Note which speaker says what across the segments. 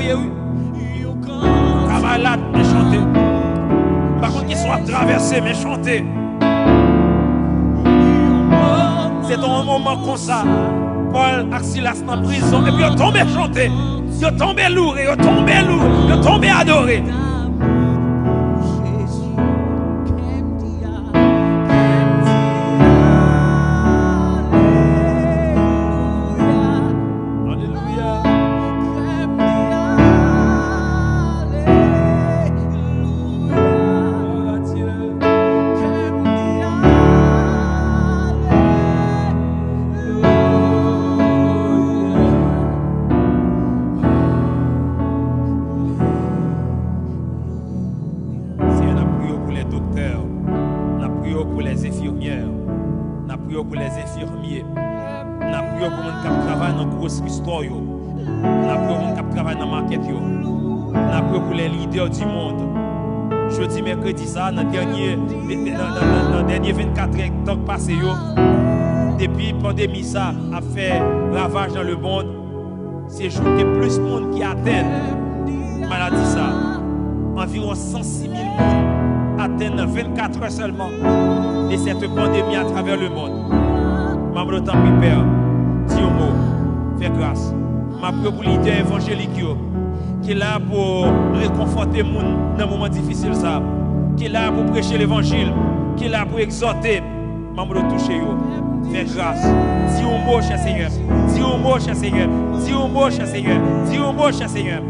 Speaker 1: adorer, oui. Camarade, mais chanter. Par contre, qu'ils soient traversés, mais chanter. C'est un moment comme ça. Paul Axilas dans la prison. Et puis, ils tombé chanter. Ils tombé lourd. Ils tombé lourd. Ils tombé adorer. Du monde. Jeudi, mercredi, ça, dans le dernier 24 temps passé, depuis la pandémie, ça a fait ravage dans le monde. C'est jour que plus de monde qui atteignent maladie, ça. Environ 106 000 personnes atteignent dans 24 heures seulement de cette pandémie à travers le monde. Ma temps Père, dis un mot, fais grâce. Ma prière pour l'idée évangélique, qui est là pour réconforter les gens dans un moment difficile, qui est là pour prêcher l'évangile, qui est là pour exhorter, maman de toucher. Fais grâce. Dis un mot, cher Seigneur. Dis un mot, cher Seigneur. Dis un mot, cher Seigneur. Dis un mot, cher Seigneur.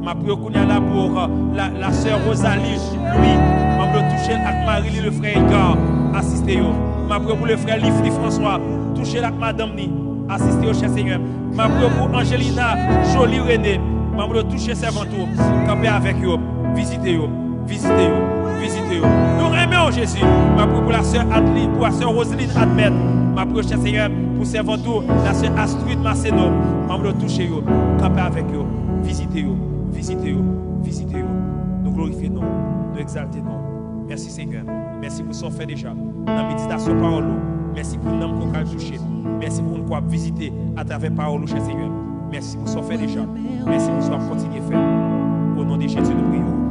Speaker 1: Ma prière qu'on est là pour la sœur Rosalie, Louis, maman de toucher avec Marie, le frère Edgar, assister. Ma prière pour le frère Lifli François, toucher avec madame Ni, assister au cher Seigneur. Ma prière pour Angelina, Jolie René. Maman de toucher ses ventures, camper avec eux, visiter eux, visiter eux, visiter eux. Nous aimons Jésus. Ma prière pour la sœur Adeline, pour la sœur Roseline Admet. Ma prière, cher Seigneur, pour ses ventures, la sœur Astrid Maceno. Maman de toucher eux, camper avec eux, visiter eux, visiter eux, visiter eux. Nous glorifions, nous exaltons. Merci Seigneur. Merci pour ce qu'on fait déjà. Dans la méditation parole. Merci pour nous qu'on a touché. Merci pour nous qu'on a visité à travers parole, cher Seigneur. Merci pour ce qu'on fait déjà. Merci pour ce qu'on continue à faire. Au nom de Jésus, nous prions.